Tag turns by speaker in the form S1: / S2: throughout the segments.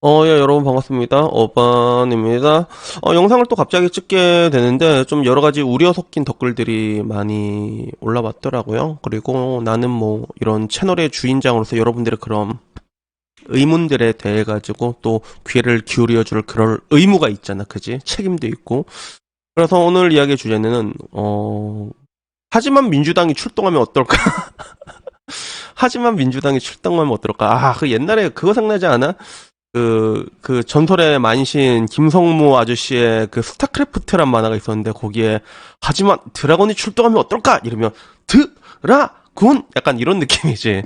S1: 예, 여러분 반갑습니다. 어반입니다. 영상을 또 갑자기 찍게 되는데 좀 여러 가지 우려 섞인 댓글들이 많이 올라왔더라고요. 그리고 나는 뭐 이런 채널의 주인장으로서 여러분들의 그런 의문들에 대해 가지고 또 귀를 기울여 줄 그럴 의무가 있잖아. 그지? 책임도 있고. 그래서 오늘 이야기의 주제는 하지만 민주당이 출동하면 어떨까? 하지만 민주당이 출동하면 어떨까? 그 옛날에 그거 생각나지 않아? 그 전설의 만신 김성무 아저씨의 그 스타크래프트란 만화가 있었는데 거기에 하지만 드라곤이 출동하면 어떨까? 이러면 드라군 약간 이런 느낌이지.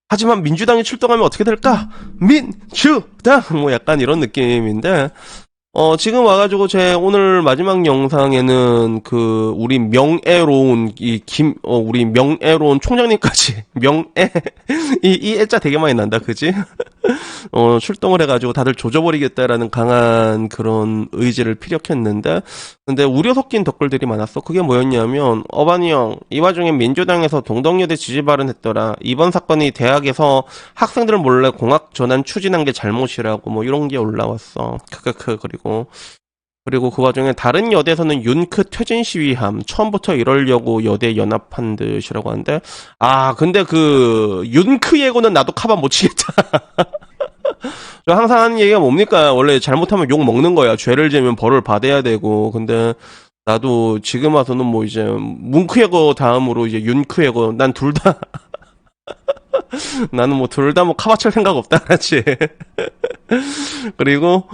S1: 하지만 민주당이 출동하면 어떻게 될까? 민주당 뭐 약간 이런 느낌인데 지금 와가지고 제 오늘 마지막 영상에는 우리 명예로운 우리 명예로운 총장님까지 이 애자 되게 많이 난다, 그지? 출동을 해가지고 다들 조져버리겠다라는 강한 그런 의지를 피력했는데, 근데 우려 섞인 댓글들이 많았어. 그게 뭐였냐면, 어반이 형, 이 와중에 민주당에서 동덕여대 지지 발언했더라. 이번 사건이 대학에서 학생들 몰래 공학 전환 추진한 게 잘못이라고, 뭐 이런 게 올라왔어. 그리고 그 와중에 다른 여대에서는 윤크 퇴진 시위함 처음부터 이러려고 여대 연합한 듯이라고 하는데 근데 그 윤크 예고는 나도 카바 못 치겠다. 저 항상 하는 얘기가 뭡니까? 원래 잘못하면 욕 먹는 거야. 죄를 지으면 벌을 받아야 되고. 근데 나도 지금 와서는 뭐 이제 뭉크 예고 다음으로 이제 윤크 예고 난 둘 다 나는 뭐 둘 다 뭐 카바칠 생각 없다. 그렇지? 그리고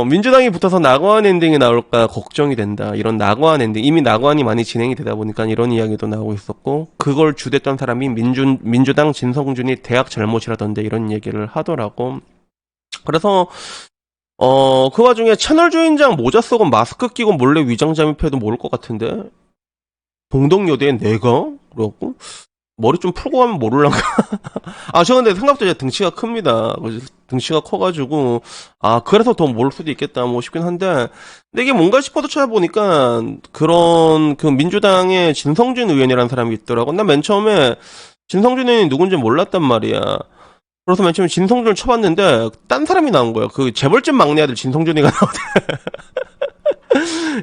S1: 민주당이 붙어서 낙원 엔딩이 나올까 걱정이 된다. 이런 낙원 엔딩. 이미 낙원이 많이 진행이 되다 보니까 이런 이야기도 나오고 있었고, 그걸 주됐던 사람이 민주당 진성준이 대학 잘못이라던데 이런 얘기를 하더라고. 그래서, 그 와중에 채널 주인장 모자 쓰고 마스크 끼고 몰래 위장 잠입해도 모를 것 같은데? 동덕여대에 내가? 그래갖고, 머리 좀 풀고 가면 모를란가? 저 근데 생각보다 등치가 큽니다. 등치가 커가지고, 그래서 더 모를 수도 있겠다, 뭐 싶긴 한데, 근데 이게 뭔가 싶어도 찾아보니까, 그런, 민주당의 진성준 의원이라는 사람이 있더라고. 난 맨 처음에, 진성준 의원이 누군지 몰랐단 말이야. 그래서 맨 처음에 진성준을 쳐봤는데, 딴 사람이 나온 거야. 그 재벌집 막내 아들 진성준이가 나오대.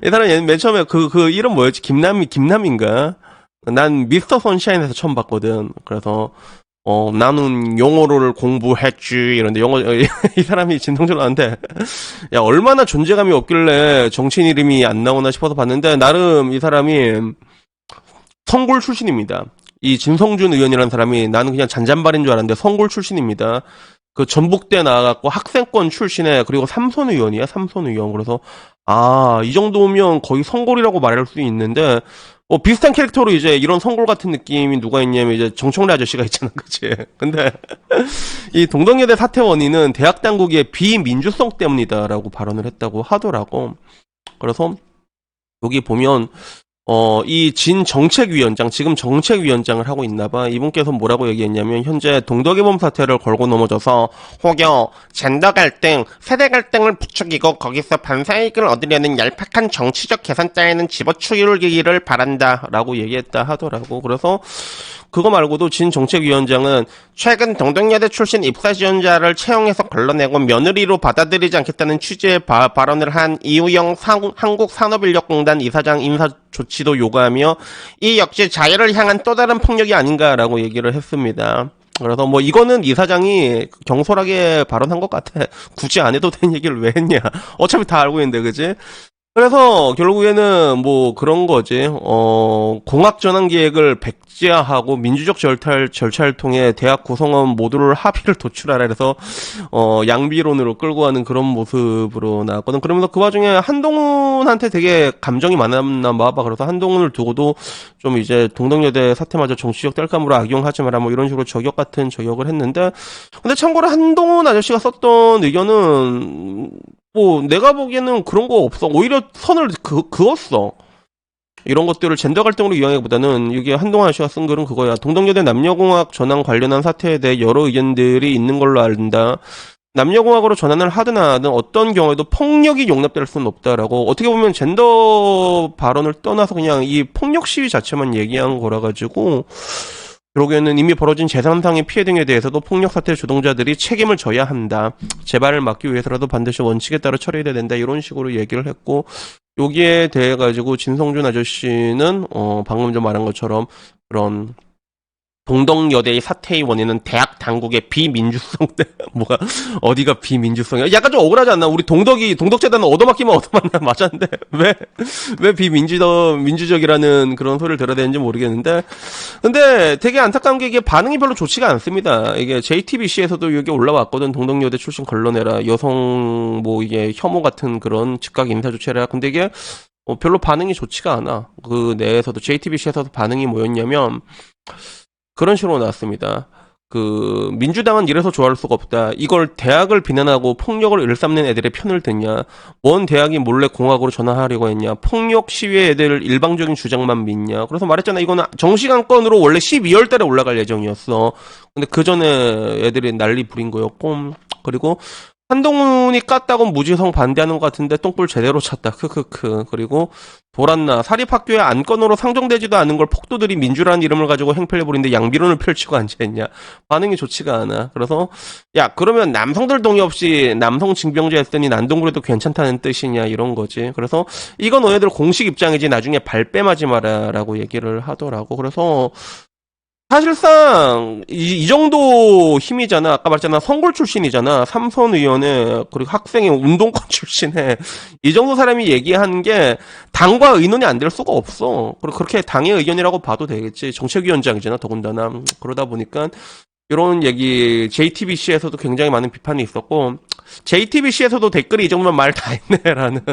S1: 이 사람이 맨 처음에 이름 뭐였지? 김남인가? 난 미스터 선샤인에서 처음 봤거든. 그래서 나는 영어를 공부했지 이런데 이 사람이 진성준한테 야 얼마나 존재감이 없길래 정치인 이름이 안 나오나 싶어서 봤는데 나름 이 사람이 성골 출신입니다. 이 진성준 의원이라는 사람이 나는 그냥 잔잔발인 줄 알았는데 성골 출신입니다. 그 전북대 나와갖고 학생권 출신에 그리고 삼선 의원이야 삼선 의원. 그래서 이 정도면 거의 성골이라고 말할 수 있는데 비슷한 캐릭터로 이제 이런 성골 같은 느낌이 누가 있냐면 이제 정청래 아저씨가 있잖아, 그치? 근데 이 동덕여대 사태 원인은 대학 당국의 비민주성 때문이다라고 발언을 했다고 하더라고. 그래서 여기 보면 이 진 정책위원장, 지금 정책위원장을 하고 있나봐. 이분께서 뭐라고 얘기했냐면, 현재 동덕이범 사태를 걸고 넘어져서, 혹여, 젠더 갈등, 세대 갈등을 부추기고, 거기서 반사이익을 얻으려는 얄팍한 정치적 계산 따위는 집어치우기를 바란다. 라고 얘기했다 하더라고. 그래서, 그거 말고도 진 정책위원장은 최근 동덕여대 출신 입사 지원자를 채용해서 걸러내고 며느리로 받아들이지 않겠다는 취지의 발언을 한 이우영 한국산업인력공단 이사장 인사 조치도 요구하며 이 역시 자유를 향한 또 다른 폭력이 아닌가라고 얘기를 했습니다. 그래서 뭐 이거는 이사장이 경솔하게 발언한 것 같아. 굳이 안 해도 되는 얘기를 왜 했냐. 어차피 다 알고 있는데 그지? 그래서 결국에는 뭐 그런 거지. 공학 전환 계획을 백지화하고 민주적 절차를 통해 대학 구성원 모두를 합의를 도출하라 해서 양비론으로 끌고 가는 그런 모습으로 나왔거든. 그러면서 그 와중에 한동훈한테 되게 감정이 많았나 봐. 그래서 한동훈을 두고도 좀 이제 동덕여대 사태마저 정치적 땔감으로 악용하지 마라 뭐 이런 식으로 저격 같은 저격을 했는데, 근데 참고로 한동훈 아저씨가 썼던 의견은 뭐 내가 보기에는 그런 거 없어. 오히려 선을 그었어. 이런 것들을 젠더 갈등으로 이용하기보다는 이게 한동안 아저씨가 쓴 글은 그거야. 동덕여대 남녀공학 전환 관련한 사태에 대해 여러 의견들이 있는 걸로 안다. 남녀공학으로 전환을 하든 안 하든 어떤 경우에도 폭력이 용납될 수는 없다라고. 어떻게 보면 젠더 발언을 떠나서 그냥 이 폭력 시위 자체만 얘기한 거라 가지고 결국에는 이미 벌어진 재산상의 피해 등에 대해서도 폭력 사태 주동자들이 책임을 져야 한다. 재발을 막기 위해서라도 반드시 원칙에 따라 처리해야 된다. 이런 식으로 얘기를 했고, 여기에 대해 가지고 진성준 아저씨는 방금 좀 말한 것처럼 그런 동덕여대의 사태의 원인은 대학 당국의 비민주성 때 뭐가 어디가 비민주성이야? 약간 좀 억울하지 않나? 우리 동덕재단은 얻어맞기만 얻어맞나 맞았는데 왜 비민주적이라는 그런 소리를 들어야 되는지 모르겠는데, 근데 되게 안타까운 게 이게 반응이 별로 좋지가 않습니다. 이게 JTBC에서도 이게 올라왔거든. 동덕여대 출신 걸러내라, 여성 뭐 이게 혐오 같은 그런 즉각 인사 조치해라. 근데 이게 별로 반응이 좋지가 않아. 그 내에서도 JTBC에서도 반응이 뭐였냐면 그런 식으로 나왔습니다. 그 민주당은 이래서 좋아할 수가 없다. 이걸 대학을 비난하고 폭력을 일삼는 애들의 편을 드냐. 뭔 대학이 몰래 공학으로 전환하려고 했냐. 폭력 시위의 애들 일방적인 주장만 믿냐. 그래서 말했잖아. 이거는 정시간건으로 원래 12월 달에 올라갈 예정이었어. 근데 그 전에 애들이 난리 부린 거였고, 그리고 한동훈이 깠다고 무지성 반대하는 것 같은데 똥불 제대로 찼다. 크크크. 그리고 돌았나. 사립학교에 안건으로 상정되지도 않은 걸 폭도들이 민주라는 이름을 가지고 행패를 부리는데 양비론을 펼치고 앉아있냐. 반응이 좋지가 않아. 그래서 야, 그러면 남성들 동의 없이 남성 징병제 했더니 난동굴에도 괜찮다는 뜻이냐, 이런 거지. 그래서 이건 너네들 공식 입장이지 나중에 발뺌하지 마라 라고 얘기를 하더라고. 그래서 사실상 이 정도 힘이잖아. 아까 말했잖아. 선골 출신이잖아. 삼선 의원에, 그리고 학생의 운동권 출신에 이 정도 사람이 얘기하는 게 당과 의논이 안 될 수가 없어. 그리고 그렇게 당의 의견이라고 봐도 되겠지. 정책위원장이잖아. 더군다나. 그러다 보니까 이런 얘기 JTBC에서도 굉장히 많은 비판이 있었고, JTBC에서도 댓글이 이 정도면 말 다 했네라는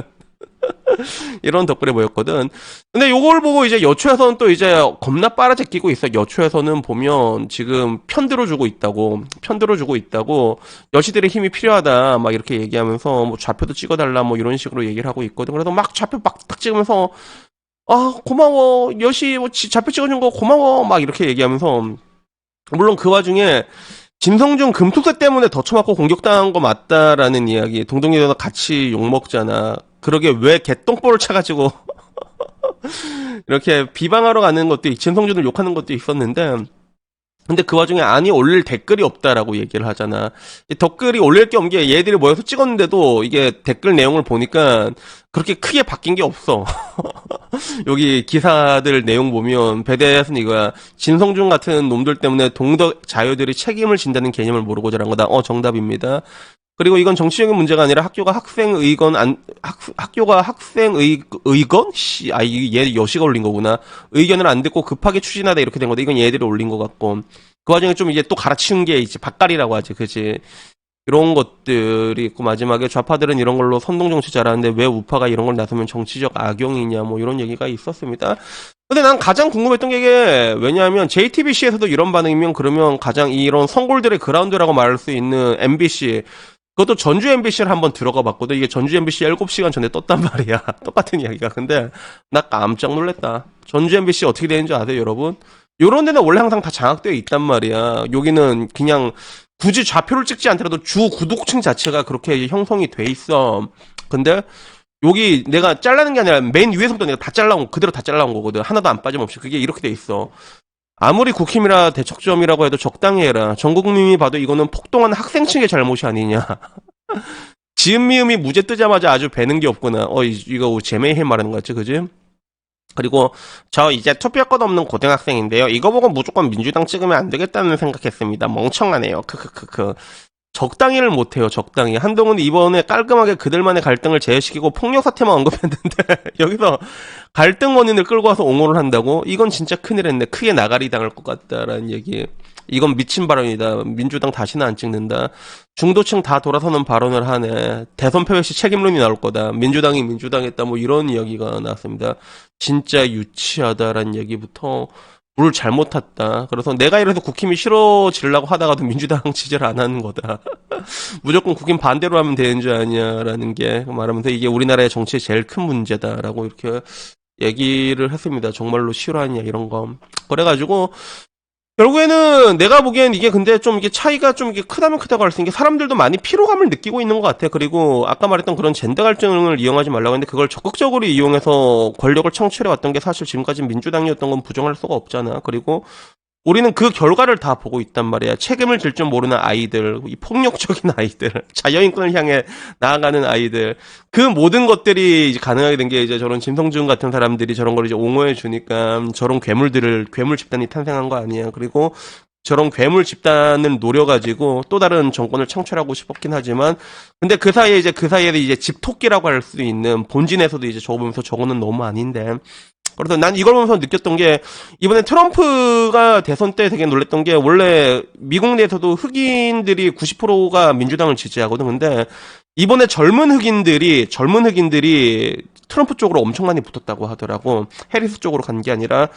S1: 이런 덧글에 보였거든. 근데 요걸 보고 이제 여초에서는 또 이제 겁나 빨아제끼고 있어. 여초에서는 보면 지금 편들어주고 있다고, 여시들의 힘이 필요하다 막 이렇게 얘기하면서 뭐 좌표도 찍어달라 뭐 이런 식으로 얘기를 하고 있거든. 그래서 막 좌표 막 딱 찍으면서 아 고마워 여시 뭐 좌표 찍어준 거 고마워 막 이렇게 얘기하면서, 물론 그 와중에 진성준 금투세 때문에 더 쳐맞고 공격당한 거 맞다라는 이야기, 동동이랑 같이 욕먹잖아. 그러게 왜 개똥볼을 차가지고 이렇게 비방하러 가는 것도, 진성준을 욕하는 것도 있었는데, 근데 그 와중에 아니 올릴 댓글이 없다라고 얘기를 하잖아. 댓글이 올릴 게 없는 게 얘들이 모여서 찍었는데도 이게 댓글 내용을 보니까 그렇게 크게 바뀐 게 없어. 여기 기사들 내용 보면 배대에서는 이거야. 진성준 같은 놈들 때문에 동덕 자유들이 책임을 진다는 개념을 모르고 자란 거다. 정답입니다. 그리고 이건 정치적인 문제가 아니라 학교가 학생 의건 학교가 학생 의건? 얘 여시가 올린 거구나. 의견을 안 듣고 급하게 추진하다 이렇게 된 거다. 이건 얘들이 올린 것 같고. 그 와중에 좀 이제 또 갈아치운 게 이제 박갈이라고 하지. 그치? 이런 것들이 있고, 마지막에 좌파들은 이런 걸로 선동정치 잘하는데 왜 우파가 이런 걸 나서면 정치적 악용이냐, 뭐 이런 얘기가 있었습니다. 근데 난 가장 궁금했던 게 이게, 왜냐하면 JTBC에서도 이런 반응이면 그러면 가장 이런 선골들의 그라운드라고 말할 수 있는 MBC, 그것도 전주 MBC를 한번 들어가 봤거든. 이게 전주 MBC 7시간 전에 떴단 말이야. 똑같은 이야기가. 근데 나 깜짝 놀랐다. 전주 MBC 어떻게 되는지 아세요, 여러분? 요런 데는 원래 항상 다 장악되어 있단 말이야. 여기는 그냥 굳이 좌표를 찍지 않더라도 주 구독층 자체가 그렇게 형성이 돼 있어. 근데 여기 내가 잘라는 게 아니라 맨 위에서부터 내가 다 잘라온, 그대로 다 잘라온 거거든. 하나도 안 빠짐없이. 그게 이렇게 돼 있어. 아무리 국힘이라 대척점이라고 해도 적당히 해라. 전 국민이 봐도 이거는 폭동한 학생층의 잘못이 아니냐. 지음 미음이 무죄 뜨자마자 아주 배는 게 없구나. 이거 제메이해 말하는 거 같지, 그지? 그리고 저 이제 투표권 없는 고등학생인데요. 이거 보고 무조건 민주당 찍으면 안 되겠다는 생각했습니다. 멍청하네요. 크크크크. 적당히를 못해요. 적당히. 한동훈이 이번에 깔끔하게 그들만의 갈등을 제외시키고 폭력 사태만 언급했는데 여기서 갈등 원인을 끌고 와서 옹호를 한다고? 이건 진짜 큰일 했네. 크게 나가리 당할 것 같다라는 얘기. 이건 미친 발언이다. 민주당 다시는 안 찍는다. 중도층 다 돌아서는 발언을 하네. 대선 패배 시 책임론이 나올 거다. 민주당이 민주당했다. 뭐 이런 이야기가 나왔습니다. 진짜 유치하다라는 얘기부터 물 잘못 탔다. 그래서 내가 이래서 국힘이 싫어지려고 하다가도 민주당 지지를 안 하는 거다. 무조건 국힘 반대로 하면 되는 줄 아냐라는 게 말하면서 이게 우리나라의 정치의 제일 큰 문제다라고 이렇게 얘기를 했습니다. 정말로 싫어하냐 이런 거. 그래가지고 결국에는 내가 보기엔 이게 근데 좀 이게 차이가 좀 이게 크다면 크다고 할 수 있는 게, 사람들도 많이 피로감을 느끼고 있는 것 같아. 그리고 아까 말했던 그런 젠더 갈등을 이용하지 말라고 했는데 그걸 적극적으로 이용해서 권력을 창출해 왔던 게 사실 지금까지 민주당이었던 건 부정할 수가 없잖아. 그리고 우리는 그 결과를 다 보고 있단 말이야. 책임을 질 줄 모르는 아이들, 이 폭력적인 아이들, 자유인권을 향해 나아가는 아이들, 그 모든 것들이 이제 가능하게 된 게 이제 저런 진성준 같은 사람들이 저런 걸 이제 옹호해 주니까 저런 괴물 집단이 탄생한 거 아니야. 그리고 저런 괴물 집단을 노려가지고 또 다른 정권을 창출하고 싶었긴 하지만, 근데 그 사이에 이제 집토끼라고 할 수 있는 본진에서도 이제 저거 보면서 저거는 너무 아닌데. 그래서 난 이걸 보면서 느꼈던 게, 이번에 트럼프가 대선 때 되게 놀랬던 게, 원래 미국 내에서도 흑인들이 90%가 민주당을 지지하거든. 근데 이번에 젊은 흑인들이 트럼프 쪽으로 엄청 많이 붙었다고 하더라고. 해리스 쪽으로 간 게 아니라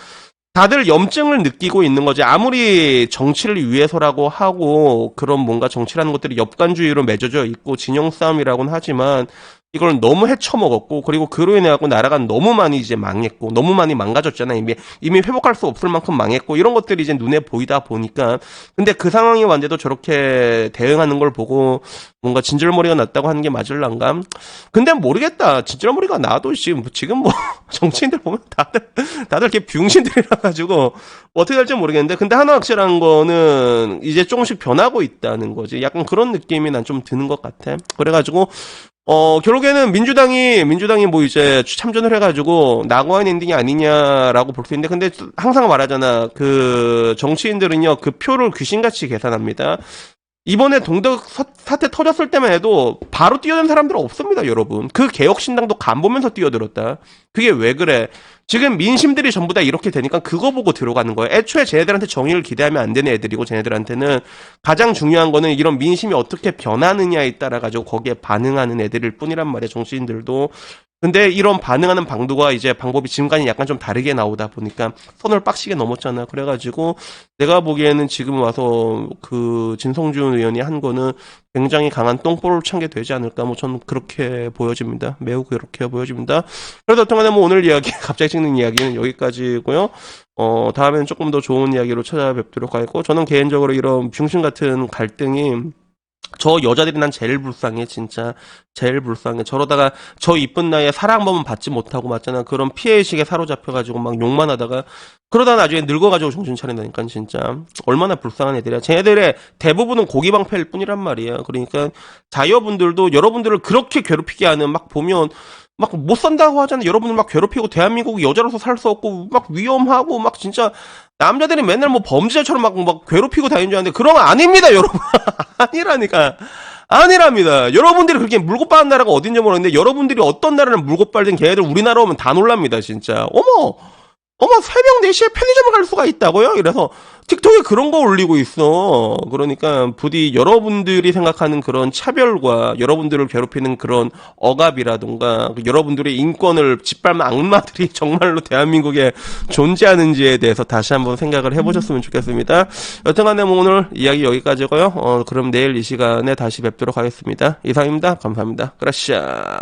S1: 다들 염증을 느끼고 있는 거지. 아무리 정치를 위해서라고 하고 그런 뭔가 정치라는 것들이 엽관주의로 맺어져 있고 진영 싸움이라고는 하지만 이걸 너무 헤쳐먹었고, 그리고 그로 인해 갖고 나라가 너무 많이 이제 망했고, 너무 많이 망가졌잖아. 이미 회복할 수 없을 만큼 망했고, 이런 것들이 이제 눈에 보이다 보니까. 근데 그 상황이 완데도 저렇게 대응하는 걸 보고 뭔가 진절머리가 났다고 하는 게 맞을란가? 근데 모르겠다. 진절머리가 나도 지금 뭐 정치인들 보면 다들 이렇게 병신들이라 가지고 어떻게 될지 모르겠는데, 근데 하나 확실한 거는 이제 조금씩 변하고 있다는 거지. 약간 그런 느낌이 난 좀 드는 것 같아. 그래가지고 결국에는 민주당이 뭐 이제 참전을 해가지고 낙오한 엔딩이 아니냐라고 볼 수 있는데, 근데 항상 말하잖아. 그 정치인들은요, 그 표를 귀신같이 계산합니다. 이번에 동덕 사태 터졌을 때만 해도 바로 뛰어든 사람들은 없습니다, 여러분. 그 개혁신당도 간 보면서 뛰어들었다. 그게 왜 그래? 지금 민심들이 전부 다 이렇게 되니까 그거 보고 들어가는 거예요. 애초에 쟤네들한테 정의를 기대하면 안 되는 애들이고, 쟤네들한테는 가장 중요한 거는 이런 민심이 어떻게 변하느냐에 따라 가지고 거기에 반응하는 애들일 뿐이란 말이에요, 정치인들도. 근데 이런 반응하는 방도가 이제 방법이 지금까지 약간 좀 다르게 나오다 보니까 선을 빡시게 넘었잖아. 그래가지고 내가 보기에는 지금 와서 그 진성준 의원이 한 거는 굉장히 강한 똥볼을 찬 게 되지 않을까. 뭐 저는 그렇게 보여집니다. 매우 그렇게 보여집니다. 그래도 어떤간에 뭐 오늘 이야기, 갑자기 찍는 이야기는 여기까지고요. 다음에는 조금 더 좋은 이야기로 찾아뵙도록 하겠고, 저는 개인적으로 이런 병신 같은 갈등이, 저 여자들이 난 제일 불쌍해, 진짜. 제일 불쌍해. 저러다가 저 이쁜 나이에 사랑 한 번만 받지 못하고 맞잖아. 그런 피해의식에 사로잡혀가지고 막 욕만 하다가, 그러다 나중에 늙어가지고 정신 차린다니까, 진짜. 얼마나 불쌍한 애들이야. 쟤네들의 대부분은 고기방패일 뿐이란 말이야. 그러니까 자여분들도 여러분들을 그렇게 괴롭히게 하는, 막 보면 막 못 산다고 하잖아. 여러분을 막 괴롭히고, 대한민국 여자로서 살 수 없고 막 위험하고 막 진짜 남자들이 맨날 뭐 범죄자처럼 막 괴롭히고 다니는 줄 아는데, 그런 거 아닙니다, 여러분. 아니라니까. 아니랍니다. 여러분들이 그렇게 물고 빠는 나라가 어딘지 모르겠는데, 여러분들이 어떤 나라를 물고 빨든 걔네들 우리나라 오면 다 놀랍니다, 진짜. 새벽 4시에 편의점을 갈 수가 있다고요? 이래서 틱톡에 그런 거 올리고 있어. 그러니까 부디 여러분들이 생각하는 그런 차별과 여러분들을 괴롭히는 그런 억압이라던가, 여러분들의 인권을 짓밟는 악마들이 정말로 대한민국에 존재하는지에 대해서 다시 한번 생각을 해보셨으면 좋겠습니다. 여튼간에 뭐 오늘 이야기 여기까지고요. 그럼 내일 이 시간에 다시 뵙도록 하겠습니다. 이상입니다. 감사합니다. 그라시아.